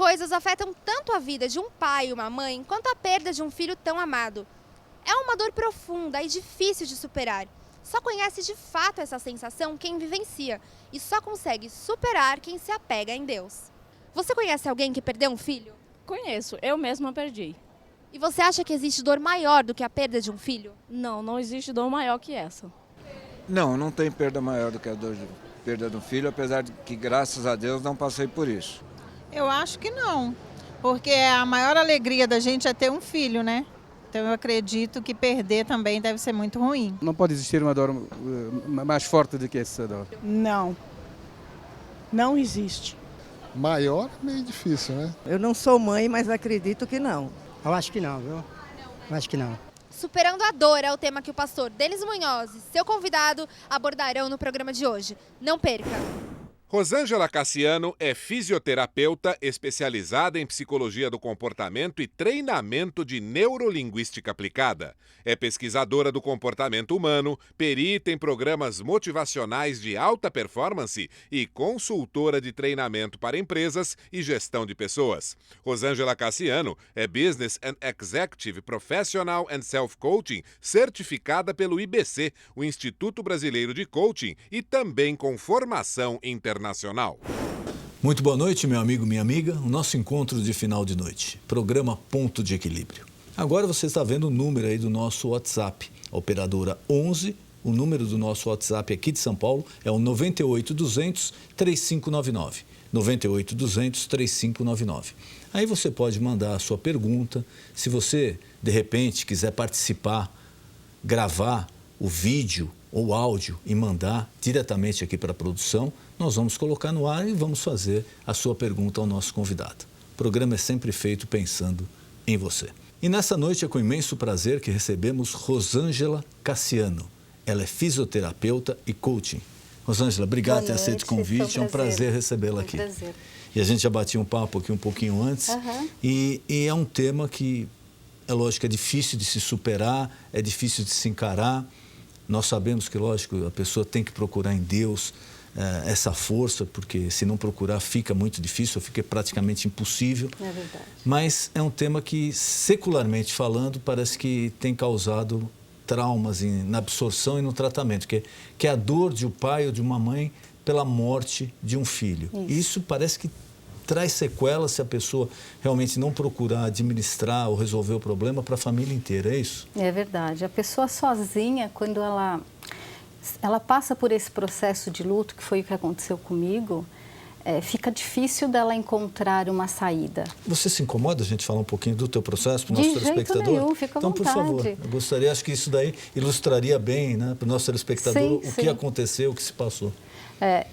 coisas afetam tanto a vida de um pai e uma mãe quanto a perda de um filho tão amado. É uma dor profunda e difícil de superar. Só conhece de fato essa sensação quem vivencia e só consegue superar quem se apega em Deus. Você conhece alguém que perdeu um filho? Conheço, eu mesma perdi. E você acha que existe dor maior do que a perda de um filho? Não existe dor maior que essa. Não tem perda maior do que a dor de perda do filho, apesar de que, graças a Deus, não passei por isso. Eu acho que não, porque a maior alegria da gente é ter um filho, né? Então eu acredito que perder também deve ser muito ruim. Não pode existir uma dor mais forte do que essa dor. Não existe. Maior é meio difícil, né? Eu não sou mãe, mas acredito que não. Eu acho que não, viu? Eu acho que não. Superando a dor é o tema que o pastor Denis Munhoz e seu convidado abordarão no programa de hoje. Não perca! Rosângela Cassiano é fisioterapeuta especializada em psicologia do comportamento e treinamento de neurolinguística aplicada. É pesquisadora do comportamento humano, perita em programas motivacionais de alta performance e consultora de treinamento para empresas e gestão de pessoas. Rosângela Cassiano é Business and Executive Professional and Self-Coaching certificada pelo IBC, o Instituto Brasileiro de Coaching, e também com formação internacional. Muito boa noite, meu amigo, minha amiga. O nosso encontro de final de noite. Programa Ponto de Equilíbrio. Agora você está vendo o número aí do nosso WhatsApp. Operadora 11, o número do nosso WhatsApp aqui de São Paulo é o 98-200-3599. 98-200-3599. Aí você pode mandar a sua pergunta. Se você, de repente, quiser participar, gravar o vídeo ou áudio e mandar diretamente aqui para a produção, nós vamos colocar no ar e vamos fazer a sua pergunta ao nosso convidado. O programa é sempre feito pensando em você. E nessa noite é com imenso prazer que recebemos Rosângela Cassiano. Ela é fisioterapeuta e coaching. Rosângela, obrigado por ter aceito o convite, é um prazer recebê-la aqui. Prazer. E a gente já batia um papo aqui um pouquinho antes, e é um tema que, é lógico, é difícil de se superar, é difícil de se encarar. Nós sabemos que, lógico, a pessoa tem que procurar em Deus essa força, porque se não procurar fica muito difícil, fica praticamente impossível. É verdade. Mas é um tema que, secularmente falando, parece que tem causado traumas na absorção e no tratamento, que é a dor de um pai ou de uma mãe pela morte de um filho. Isso parece que traz sequelas se a pessoa realmente não procurar administrar ou resolver o problema para a família inteira, é isso? É verdade. A pessoa sozinha, quando ela passa por esse processo de luto, que foi o que aconteceu comigo, fica difícil dela encontrar uma saída. Você se incomoda a gente falar um pouquinho do teu processo para o nosso telespectador? De jeito nenhum, fica à então, vontade. por favor, eu gostaria, acho que isso daí ilustraria bem, né, para o nosso telespectador que aconteceu, o que se passou.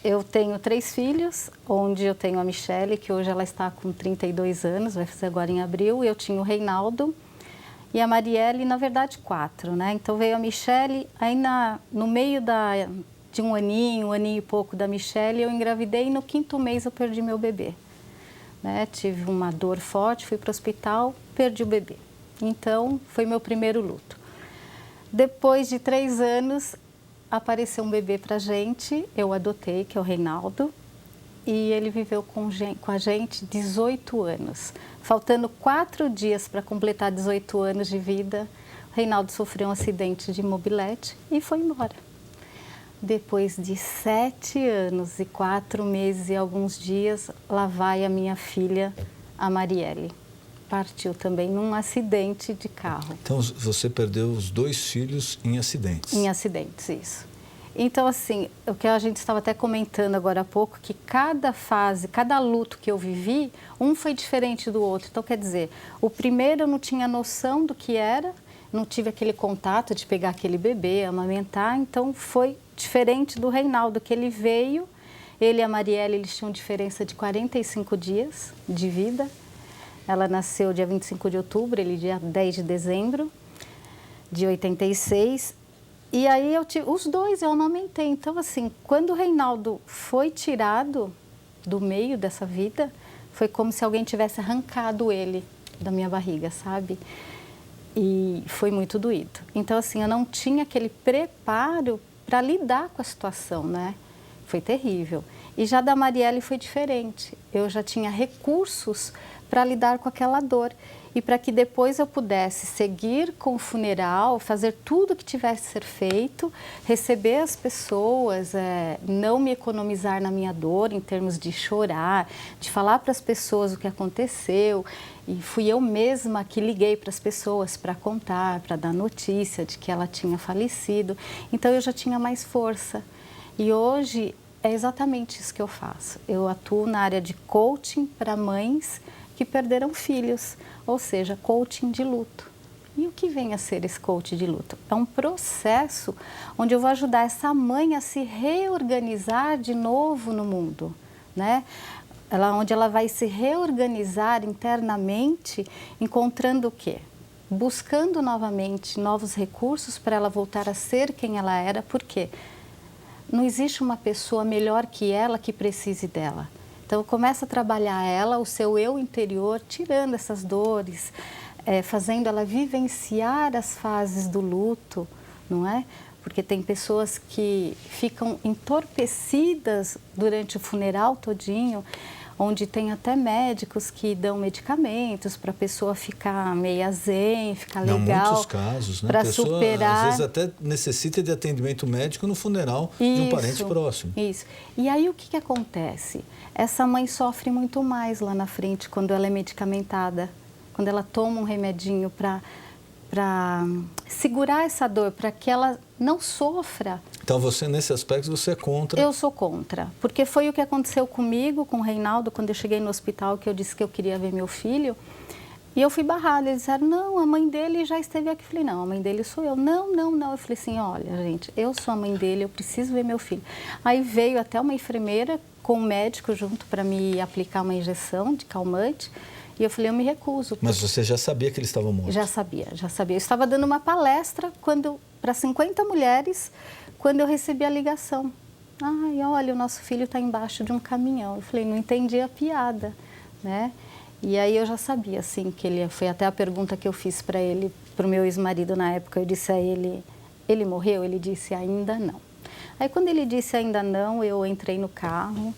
Eu tenho 3 filhos, onde eu tenho a Michele, que hoje ela está com 32 anos, vai fazer agora em abril. Eu tinha o Reinaldo e a Marielle, na verdade, 4, né? Então veio a Michele, aí no meio de um aninho e pouco da Michele, eu engravidei e no 5º mês eu perdi meu bebê. Né? Tive uma dor forte, fui para o hospital, perdi o bebê. Então, foi meu primeiro luto. Depois de 3 anos, apareceu um bebê pra gente, eu adotei, que é o Reinaldo, e ele viveu com a gente 18 anos. Faltando 4 dias para completar 18 anos de vida, o Reinaldo sofreu um acidente de mobilete e foi embora. Depois de 7 anos e 4 meses e alguns dias, lá vai a minha filha, a Marielle. Partiu também num acidente de carro. Então, você perdeu os 2 filhos em acidentes? Em acidentes, isso. Então, assim, o que a gente estava até comentando agora há pouco, que cada fase, cada luto que eu vivi, um foi diferente do outro. Então, quer dizer, o primeiro eu não tinha noção do que era, não tive aquele contato de pegar aquele bebê, amamentar, então foi diferente do Reinaldo, que ele veio, ele e a Marielle, eles tinham diferença de 45 dias de vida. Ela nasceu dia 25 de outubro, ele dia 10 de dezembro de 86. E aí os 2 eu amamentei. Então, assim, quando o Reinaldo foi tirado do meio dessa vida, foi como se alguém tivesse arrancado ele da minha barriga, sabe? E foi muito doído. Então, assim, eu não tinha aquele preparo para lidar com a situação, né? Foi terrível. E já da Marielle foi diferente. Eu já tinha recursos para lidar com aquela dor. E para que depois eu pudesse seguir com o funeral, fazer tudo que tivesse que ser feito, receber as pessoas, não me economizar na minha dor em termos de chorar, de falar para as pessoas o que aconteceu. E fui eu mesma que liguei para as pessoas para contar, para dar notícia de que ela tinha falecido. Então eu já tinha mais força. E hoje é exatamente isso que eu faço. Eu atuo na área de coaching para mães que perderam filhos, ou seja, coaching de luto. E o que vem a ser esse coaching de luto? É um processo onde eu vou ajudar essa mãe a se reorganizar de novo no mundo, né? Onde ela vai se reorganizar internamente, encontrando o quê? Buscando novamente novos recursos para ela voltar a ser quem ela era, porque não existe uma pessoa melhor que ela que precise dela. Então, começa a trabalhar ela, o seu eu interior, tirando essas dores, fazendo ela vivenciar as fases do luto, não é? Porque tem pessoas que ficam entorpecidas durante o funeral todinho, onde tem até médicos que dão medicamentos para a pessoa ficar meia zen, ficar legal. Em muitos casos, né? Para pessoa, superar. Às vezes até necessita de atendimento médico no funeral de um parente próximo. Isso. E aí o que acontece? Essa mãe sofre muito mais lá na frente quando ela é medicamentada, quando ela toma um remedinho para segurar essa dor, para que ela não sofra. Então, você, nesse aspecto, você é contra? Eu sou contra, porque foi o que aconteceu comigo, com o Reinaldo, quando eu cheguei no hospital, que eu disse que eu queria ver meu filho, e eu fui barrada. Eles disseram, não, a mãe dele já esteve aqui. Eu falei, não, a mãe dele sou eu. Não. Eu falei assim, olha, gente, eu sou a mãe dele, eu preciso ver meu filho. Aí veio até uma enfermeira com um médico junto para me aplicar uma injeção de calmante, e eu falei, eu me recuso. Mas você já sabia que ele estava morto? Já sabia. Eu estava dando uma palestra para 50 mulheres, quando eu recebi a ligação. Ai, olha, o nosso filho está embaixo de um caminhão. Eu falei, não entendi a piada, né? E aí eu já sabia, assim, que ele... Foi até a pergunta que eu fiz para ele, para o meu ex-marido na época. Eu disse a ele, ele morreu? Ele disse, ainda não. Aí quando ele disse ainda não, eu entrei no carro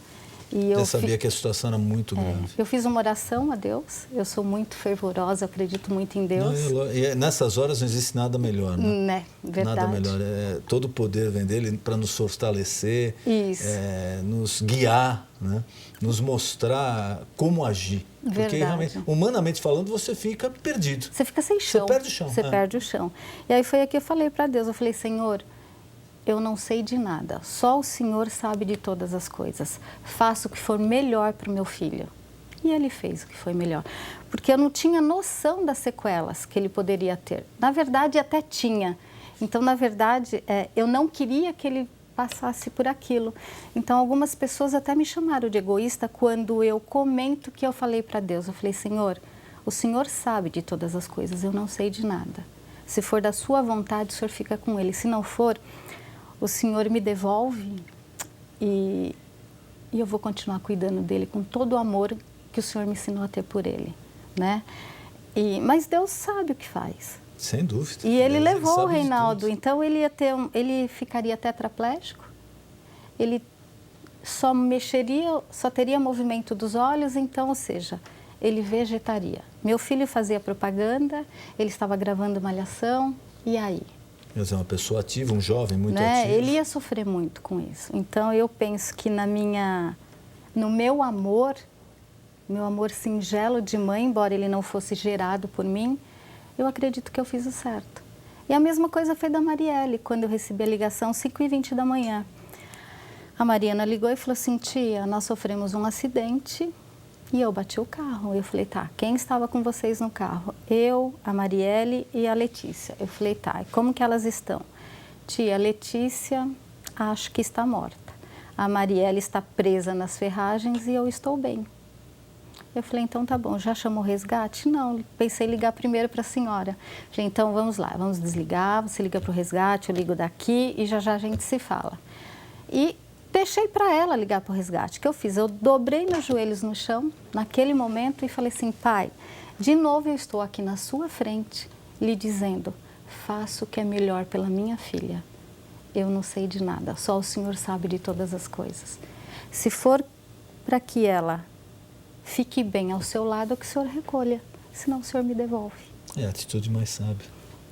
e eu... Já sabia que a situação era muito grave. Eu fiz uma oração a Deus. Eu sou muito fervorosa, eu acredito muito em Deus. E nessas horas não existe nada melhor, né? Né, verdade. Nada melhor. Todo o poder vem dele para nos fortalecer, nos guiar, né? Nos mostrar como agir. Verdade. Porque realmente, humanamente falando, você fica perdido. Você fica sem chão. Você perde o chão. Você perde o chão. E aí foi aqui que eu falei para Deus, eu falei, Senhor, eu não sei de nada, só o Senhor sabe de todas as coisas. Faça o que for melhor para o meu filho. E ele fez o que foi melhor. Porque eu não tinha noção das sequelas que ele poderia ter. Na verdade, até tinha. Então, na verdade, eu não queria que ele passasse por aquilo. Então, algumas pessoas até me chamaram de egoísta quando eu comento que eu falei para Deus. Eu falei, Senhor, o Senhor sabe de todas as coisas, eu não sei de nada. Se for da sua vontade, o Senhor fica com ele. Se não for, o Senhor me devolve e eu vou continuar cuidando dele com todo o amor que o Senhor me ensinou a ter por ele, né? Mas Deus sabe o que faz. Sem dúvida. E ele levou o Reinaldo, então ele ele ficaria tetraplégico, ele só teria movimento dos olhos, então, ou seja, ele vegetaria. Meu filho fazia propaganda, ele estava gravando Malhação, e aí? Mas é uma pessoa ativa, um jovem muito ativo. Ele ia sofrer muito com isso. Então, eu penso que no meu amor singelo de mãe, embora ele não fosse gerado por mim, eu acredito que eu fiz o certo. E a mesma coisa foi da Marielle, quando eu recebi a ligação, 5h20 da manhã. A Mariana ligou e falou assim, tia, nós sofremos um acidente e eu bati o carro. Eu falei, tá, quem estava com vocês no carro? Eu, a Marielle e a Letícia. Eu falei, tá, e como que elas estão? Tia, a Letícia acho que está morta. A Marielle está presa nas ferragens e eu estou bem. Eu falei, então tá bom, já chamou o resgate? Não, pensei em ligar primeiro para a senhora. Falei, então vamos lá, vamos desligar, você liga para o resgate, eu ligo daqui e já a gente se fala. E deixei para ela ligar para o resgate. O que eu fiz? Eu dobrei meus joelhos no chão, naquele momento, e falei assim, pai, de novo eu estou aqui na sua frente, lhe dizendo, faça o que é melhor pela minha filha. Eu não sei de nada, só o Senhor sabe de todas as coisas. Se for para que ela fique bem ao seu lado, que o senhor recolha, senão o senhor me devolve. É a atitude mais sábia.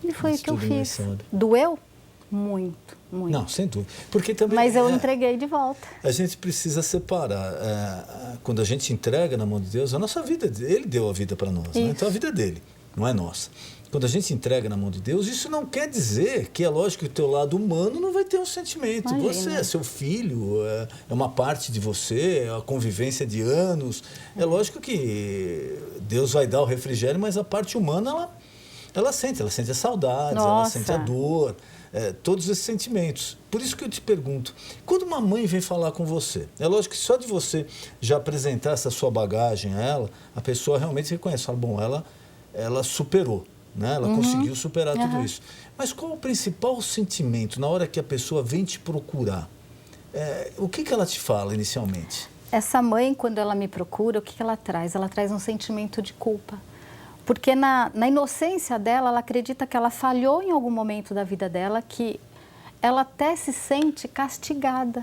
E foi o que eu Atitude mais fiz. sábia. Doeu? Muito, muito. Não, sem dúvida. Porque também, Mas eu entreguei de volta. a gente precisa separar. Quando a gente entrega na mão de Deus, a nossa vida, Ele deu a vida para nós. Né? Então a vida é dele, não é nossa. Quando a gente entrega na mão de Deus, isso não quer dizer que é lógico que o teu lado humano não vai ter um sentimento. Imagina. Você é seu filho, é uma parte de você, é a convivência de anos. É lógico que Deus vai dar o refrigério, mas a parte humana, ela sente as saudades, ela Nossa. sente a dor, todos esses sentimentos. Por isso que eu te pergunto, quando uma mãe vem falar com você, é lógico que só de você já apresentar essa sua bagagem a ela, a pessoa realmente reconhece, fala, bom, ela superou. Né? Ela conseguiu superar tudo isso. Mas qual o principal sentimento na hora que a pessoa vem te procurar? O que ela te fala inicialmente? Essa mãe, quando ela me procura, o que ela traz? Ela traz um sentimento de culpa. Porque na inocência dela, ela acredita que ela falhou em algum momento da vida dela, que ela até se sente castigada.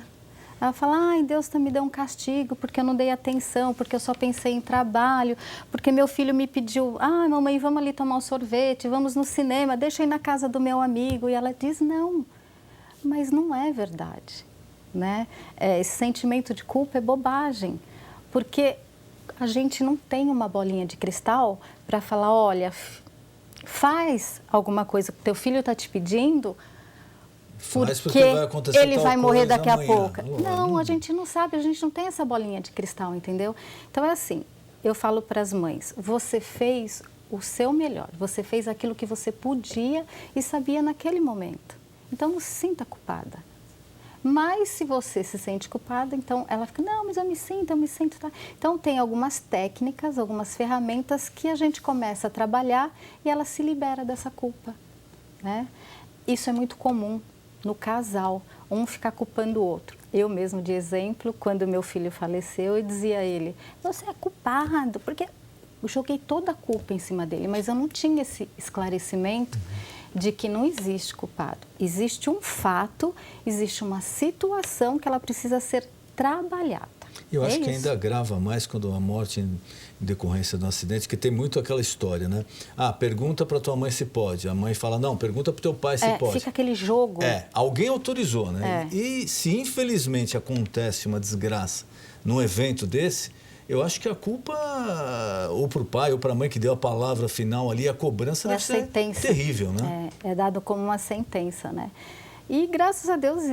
Ela fala, ai, Deus me deu um castigo porque eu não dei atenção, porque eu só pensei em trabalho, porque meu filho me pediu, ai, mamãe, vamos ali tomar um sorvete, vamos no cinema, deixa eu ir na casa do meu amigo. E ela diz, não, mas não é verdade, né? Esse sentimento de culpa é bobagem, porque a gente não tem uma bolinha de cristal para falar, olha, faz alguma coisa que teu filho está te pedindo, porque vai acontecer ele tal vai morrer coisa daqui amanhã. a pouco. Não, a gente não sabe, a gente não tem essa bolinha de cristal, entendeu? Então é assim, eu falo para as mães, você fez o seu melhor, você fez aquilo que você podia e sabia naquele momento. Então não se sinta culpada. Mas se você se sente culpada, então ela fica, não, mas eu me sinto. Tá? Então tem algumas técnicas, algumas ferramentas que a gente começa a trabalhar e ela se libera dessa culpa, né? Isso é muito comum no casal, um ficar culpando o outro. Eu mesmo, de exemplo, quando meu filho faleceu, eu dizia a ele, você é culpado, porque eu joguei toda a culpa em cima dele, mas eu não tinha esse esclarecimento de que não existe culpado. Existe um fato, existe uma situação que ela precisa ser trabalhada. Eu acho que ainda agrava mais quando a morte em decorrência de um acidente, que tem muito aquela história, né? Pergunta para tua mãe se pode. A mãe fala, não, pergunta para teu pai se pode. Fica aquele jogo. Alguém autorizou, né? E se infelizmente acontece uma desgraça num evento desse, eu acho que a culpa, ou para o pai ou para a mãe que deu a palavra final ali, a cobrança deve ser terrível, né? É dado como uma sentença, né? E graças a Deus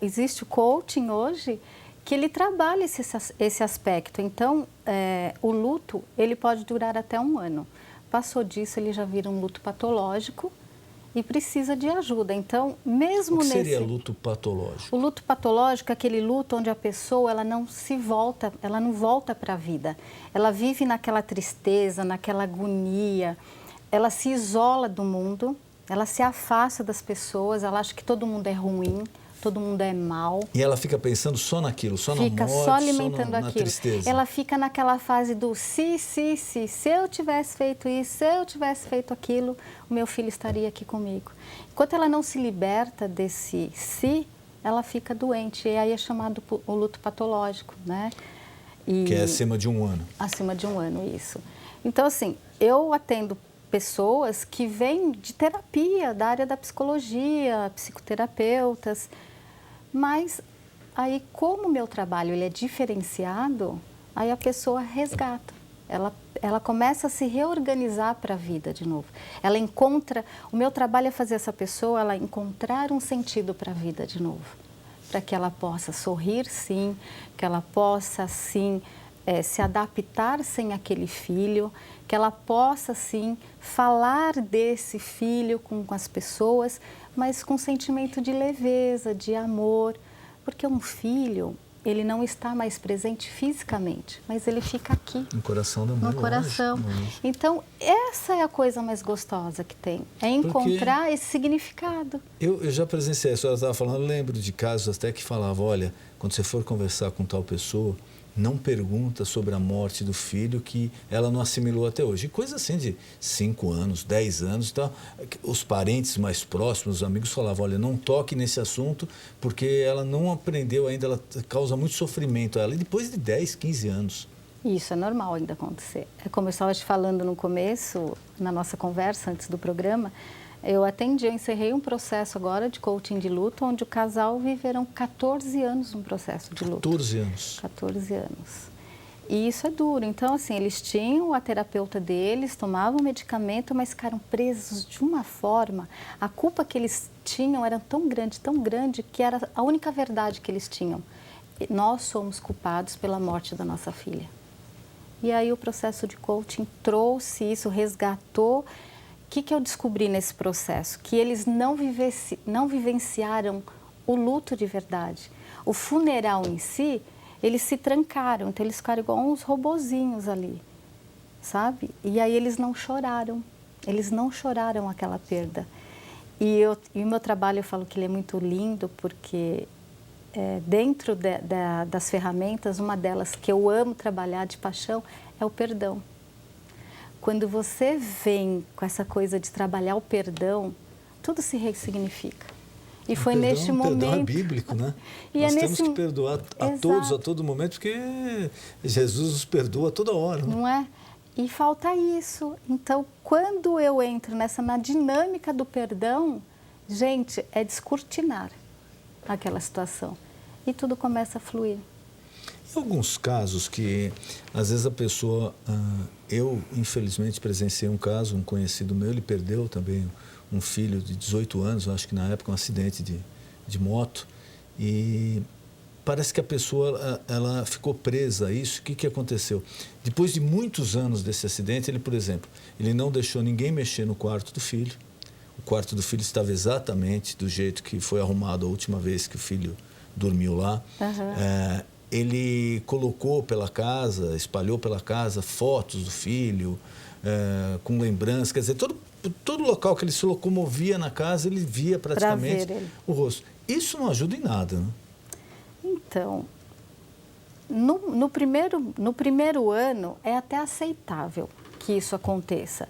existe o coaching hoje, que ele trabalha esse aspecto. Então, o luto, ele pode durar até 1 ano. Passou disso, ele já vira um luto patológico e precisa de ajuda. Então, mesmo nesse... O que seria luto patológico? O luto patológico é aquele luto onde a pessoa ela não volta para a vida. Ela vive naquela tristeza, naquela agonia, ela se isola do mundo, ela se afasta das pessoas, ela acha que todo mundo é ruim, todo mundo é mal. E ela fica pensando só naquilo, só na morte, fica só alimentando na tristeza. Ela fica naquela fase do se eu tivesse feito isso, se eu tivesse feito aquilo, o meu filho estaria aqui comigo. Enquanto ela não se liberta desse se, ela fica doente. E aí é chamado o luto patológico, né? Que é acima de 1 ano. Acima de 1 ano, isso. Então, assim, eu atendo pessoas que vêm de terapia, da área da psicologia, psicoterapeutas, mas aí como o meu trabalho ele é diferenciado, aí a pessoa resgata, ela começa a se reorganizar para a vida de novo. Ela encontra, o meu trabalho é fazer essa pessoa ela encontrar um sentido para a vida de novo, para que ela possa sorrir sim, que ela possa sim se adaptar sem aquele filho, que ela possa, sim, falar desse filho com as pessoas, mas com sentimento de leveza, de amor, porque um filho, ele não está mais presente fisicamente, mas ele fica aqui. No coração da mãe. No coração. Então, essa é a coisa mais gostosa que tem, é encontrar esse significado. Eu já presenciei, a senhora estava falando, eu lembro de casos até que falava, olha, quando você for conversar com tal pessoa, não pergunta sobre a morte do filho que ela não assimilou até hoje. E coisa assim de 5 anos, 10 anos, tá? Os parentes mais próximos, os amigos falavam, olha, não toque nesse assunto porque ela não aprendeu ainda, ela causa muito sofrimento a ela. E depois de 10, 15 anos. Isso é normal ainda acontecer. É como eu estava te falando no começo, na nossa conversa antes do programa, eu encerrei um processo agora de coaching de luto, onde o casal viveram 14 anos num processo de luto. 14 anos. 14 anos. E isso é duro. Então, assim, eles tinham a terapeuta deles, tomavam medicamento, mas ficaram presos de uma forma. A culpa que eles tinham era tão grande, que era a única verdade que eles tinham. Nós somos culpados pela morte da nossa filha. E aí o processo de coaching trouxe isso, resgatou. O que eu descobri nesse processo? Que eles não vivenciaram o luto de verdade. O funeral em si, eles se trancaram, então eles ficaram igual uns robozinhos ali, sabe? E aí eles não choraram aquela perda. E o meu trabalho, eu falo que ele é muito lindo, porque dentro das ferramentas, uma delas que eu amo trabalhar de paixão é o perdão. Quando você vem com essa coisa de trabalhar o perdão, tudo se ressignifica. E foi neste momento... O perdão é bíblico, né? Nós temos que perdoar a todos, a todo momento, porque Jesus nos perdoa a toda hora. Né? Não é? E falta isso. Então, quando eu entro na dinâmica do perdão, gente, é descortinar aquela situação. E tudo começa a fluir. Em alguns casos que, às vezes, a pessoa... eu, infelizmente, presenciei um caso, um conhecido meu, ele perdeu também um filho de 18 anos, acho que na época um acidente de moto, e parece que a pessoa ela ficou presa a isso. O que aconteceu? Depois de muitos anos desse acidente, ele, por exemplo, ele não deixou ninguém mexer no quarto do filho. O quarto do filho estava exatamente do jeito que foi arrumado a última vez que o filho dormiu lá. Uhum. Ele colocou pela casa, espalhou pela casa fotos do filho, com lembranças, quer dizer, todo local que ele se locomovia na casa, ele via praticamente o rosto. Isso não ajuda em nada, né? Então, no primeiro ano é até aceitável que isso aconteça.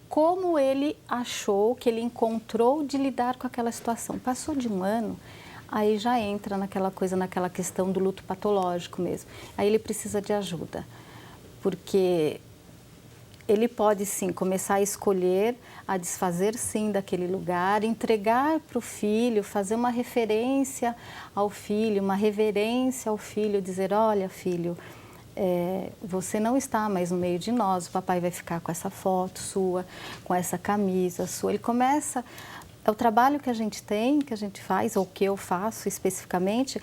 Como ele achou, que ele encontrou de lidar com aquela situação. Passou de um ano, aí já entra naquela questão do luto patológico mesmo. Aí ele precisa de ajuda, porque ele pode sim começar a escolher, a desfazer sim daquele lugar, entregar para o filho, fazer uma referência ao filho, uma reverência ao filho, dizer, olha filho, você não está mais no meio de nós, o papai vai ficar com essa foto sua, com essa camisa sua. Ele começa... É o trabalho que a gente tem, que a gente faz, ou que eu faço especificamente,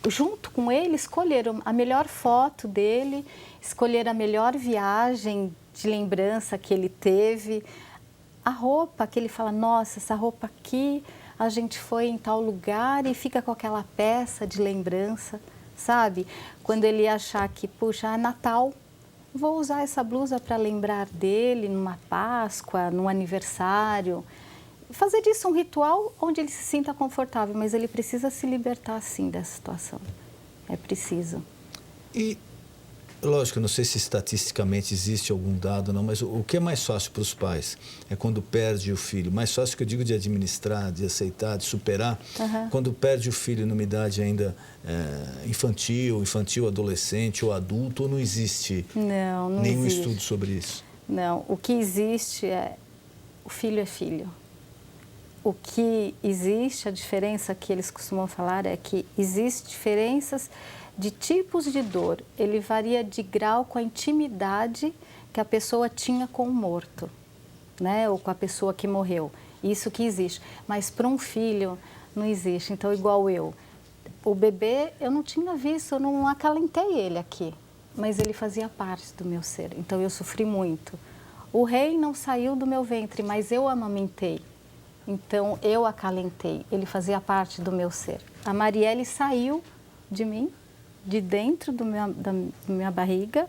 junto com ele, escolher a melhor foto dele, escolher a melhor viagem de lembrança que ele teve, a roupa que ele fala, nossa, essa roupa aqui, a gente foi em tal lugar e fica com aquela peça de lembrança, sabe? Quando ele achar que, puxa, é Natal, vou usar essa blusa para lembrar dele numa Páscoa, num aniversário. Fazer disso um ritual onde ele se sinta confortável, mas ele precisa se libertar, sim, dessa situação. É preciso. E, lógico, não sei se estatisticamente existe algum dado, não, mas o que é mais fácil para os pais? É quando perde o filho. Mais fácil que eu digo de administrar, de aceitar, de superar. Uhum. Quando perde o filho numa idade ainda infantil, adolescente ou adulto, ou não existe nenhum estudo sobre isso? Não, o que existe o filho é filho. O que existe, a diferença que eles costumam falar é que existem diferenças de tipos de dor. Ele varia de grau com a intimidade que a pessoa tinha com o morto, né? Ou com a pessoa que morreu. Isso que existe. Mas para um filho não existe. Então, igual o bebê, eu não tinha visto, eu não acalentei ele aqui. Mas ele fazia parte do meu ser. Então, eu sofri muito. O rei não saiu do meu ventre, mas eu amamentei. Então, eu acalentei, ele fazia parte do meu ser. A Marielle saiu de mim, de dentro da minha barriga,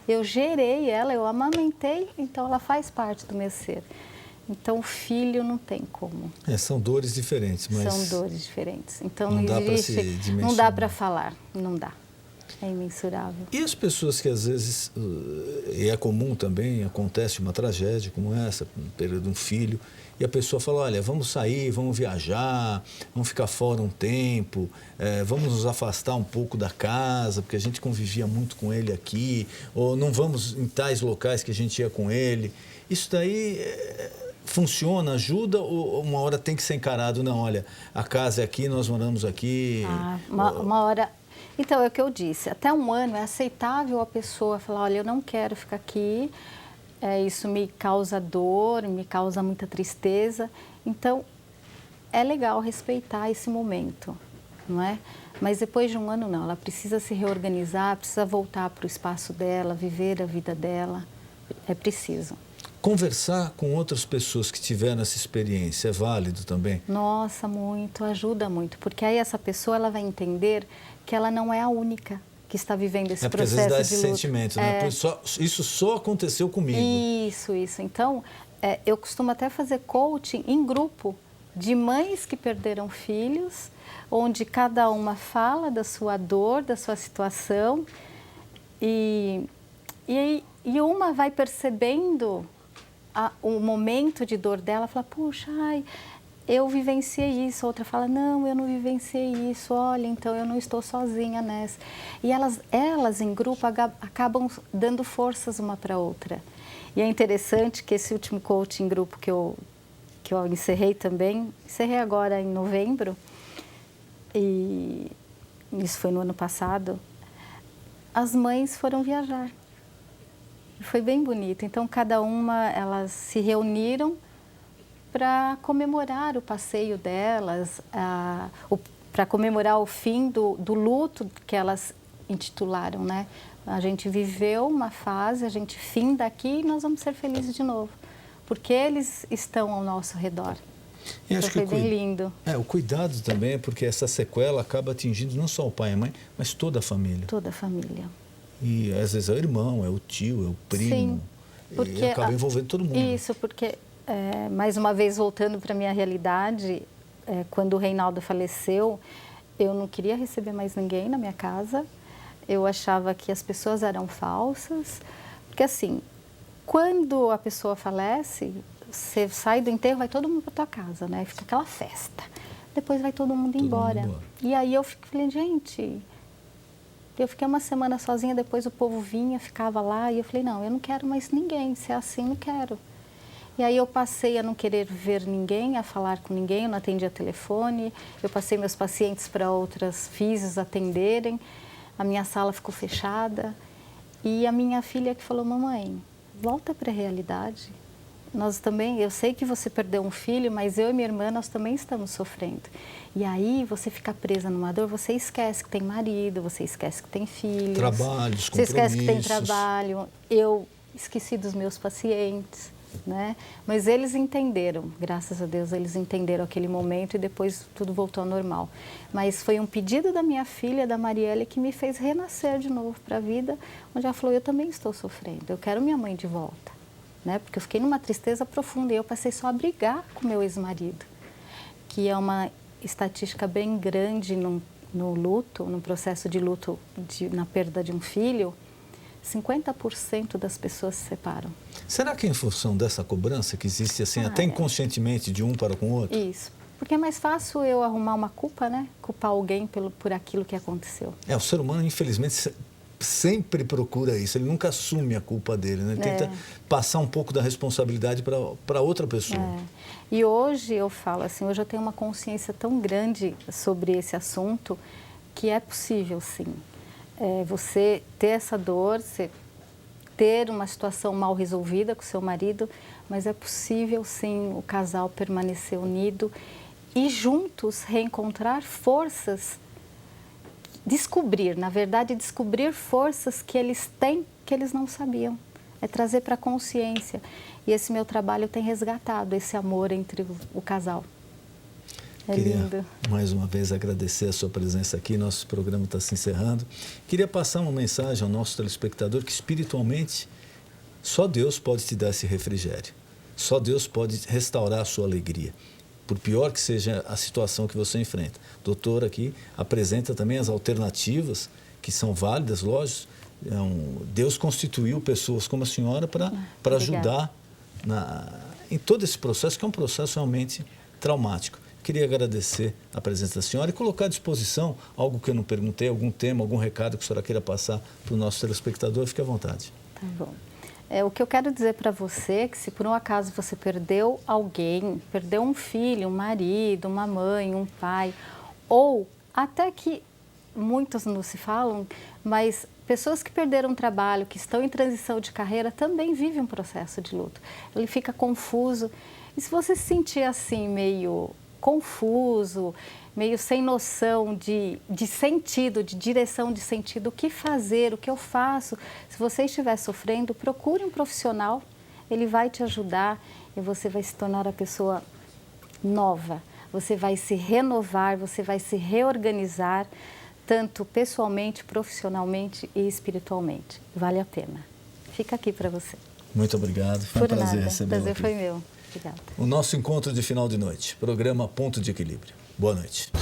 eu gerei ela, eu amamentei, então ela faz parte do meu ser. Então, o filho não tem como. São dores diferentes, mas São dores diferentes. Então, não dá para existe, se dimensionar. não dá para falar, não dá. É imensurável. E as pessoas que às vezes, e é comum também, acontece uma tragédia como essa, perda de um filho, e a pessoa fala, olha, vamos sair, vamos viajar, vamos ficar fora um tempo, vamos nos afastar um pouco da casa, porque a gente convivia muito com ele aqui, ou não vamos em tais locais que a gente ia com ele. Isso daí funciona, ajuda, ou uma hora tem que ser encarado, não, olha, a casa é aqui, nós moramos aqui. Uma hora... Então, é o que eu disse, até 1 ano é aceitável a pessoa falar, olha, eu não quero ficar aqui, isso me causa dor, me causa muita tristeza. Então, é legal respeitar esse momento, não é? Mas depois de 1 ano, não, ela precisa se reorganizar, precisa voltar para o espaço dela, viver a vida dela, é preciso. Conversar com outras pessoas que tiveram essa experiência é válido também? Nossa, muito, ajuda muito, porque aí essa pessoa ela vai entender que ela não é a única que está vivendo esse processo de luto. Às vezes dá esse sentimento, né? Isso só aconteceu comigo. Isso. Então, eu costumo até fazer coaching em grupo de mães que perderam filhos, onde cada uma fala da sua dor, da sua situação, e uma vai percebendo o momento de dor dela, fala, puxa, eu vivenciei isso. Outra fala, não, eu não vivenciei isso, olha, então eu não estou sozinha nessa. E elas em grupo acabam dando forças uma para a outra. E é interessante que esse último coaching em grupo que eu encerrei também, encerrei agora em novembro, e isso foi no ano passado, as mães foram viajar. Foi bem bonito. Então, cada uma, elas se reuniram para comemorar o passeio delas, para comemorar o fim do luto que elas intitularam, né? A gente viveu uma fase, a gente finda aqui e nós vamos ser felizes de novo, porque eles estão ao nosso redor. E acho então, que foi bem lindo. O cuidado também é porque essa sequela acaba atingindo não só o pai e a mãe, mas toda a família. Toda a família. E às vezes é o irmão, é o tio, é o primo. Sim, porque e acaba envolvendo todo mundo. Isso, porque, mais uma vez, voltando para a minha realidade, quando o Reinaldo faleceu, eu não queria receber mais ninguém na minha casa. Eu achava que as pessoas eram falsas. Porque, assim, quando a pessoa falece, você sai do enterro, vai todo mundo para tua casa, né? Fica aquela festa. Depois vai todo mundo embora. E aí eu falei, gente... Eu fiquei 1 semana sozinha, depois o povo vinha, ficava lá, e eu falei, não, eu não quero mais ninguém, se é assim, não quero. E aí eu passei a não querer ver ninguém, a falar com ninguém, eu não atendia telefone, eu passei meus pacientes para outras físios atenderem, a minha sala ficou fechada, e a minha filha que falou, mamãe, volta para a realidade. Nós também, eu sei que você perdeu um filho, mas eu e minha irmã, nós também estamos sofrendo. E aí você fica presa numa dor, você esquece que tem marido, você esquece que tem filhos. Trabalhos, você esquece que tem trabalho. Eu esqueci dos meus pacientes, né? Mas eles entenderam, graças a Deus, eles entenderam aquele momento e depois tudo voltou ao normal. Mas foi um pedido da minha filha, da Marielle, que me fez renascer de novo para a vida, onde ela falou, eu também estou sofrendo, eu quero minha mãe de volta. Né? Porque eu fiquei numa tristeza profunda e eu passei só a brigar com meu ex-marido, que é uma estatística bem grande no luto, no processo de luto na perda de um filho, 50% das pessoas se separam. Será que é em função dessa cobrança que existe assim, até inconscientemente de um para com o outro? Isso, porque é mais fácil eu arrumar uma culpa, né? Culpar alguém por aquilo que aconteceu. O ser humano, infelizmente, sempre procura isso, ele nunca assume a culpa dele, né? Ele tenta passar um pouco da responsabilidade para outra pessoa. E hoje eu falo assim, hoje eu tenho uma consciência tão grande sobre esse assunto que é possível, sim. Você ter essa dor, você ter uma situação mal resolvida com seu marido, mas é possível, sim, o casal permanecer unido e juntos reencontrar forças, descobrir forças que eles têm que eles não sabiam. É trazer para a consciência. E esse meu trabalho tem resgatado esse amor entre o casal. Queria, lindo. Mais uma vez, agradecer a sua presença aqui. Nosso programa está se encerrando. Queria passar uma mensagem ao nosso telespectador que, espiritualmente, só Deus pode te dar esse refrigério. Só Deus pode restaurar a sua alegria, por pior que seja a situação que você enfrenta. O doutor aqui apresenta também as alternativas, que são válidas, lógico. Deus constituiu pessoas como a senhora para ajudar em todo esse processo, que é um processo realmente traumático. Queria agradecer a presença da senhora e colocar à disposição algo que eu não perguntei, algum tema, algum recado que a senhora queira passar para o nosso telespectador. Fique à vontade. Tá bom. O que eu quero dizer para você é que se por um acaso você perdeu alguém, perdeu um filho, um marido, uma mãe, um pai, ou até que muitos não se falam, mas pessoas que perderam trabalho, que estão em transição de carreira, também vivem um processo de luto. Ele fica confuso. E se você se sentir assim, meio confuso, meio sem noção de sentido, de direção de sentido, o que fazer, o que eu faço, se você estiver sofrendo, procure um profissional, ele vai te ajudar e você vai se tornar a pessoa nova. Você vai se renovar, você vai se reorganizar, tanto pessoalmente, profissionalmente e espiritualmente. Vale a pena. Fica aqui para você. Muito obrigado, foi um prazer recebê-lo aqui. O prazer foi meu. Obrigada. O nosso encontro de final de noite, programa Ponto de Equilíbrio. Boa noite.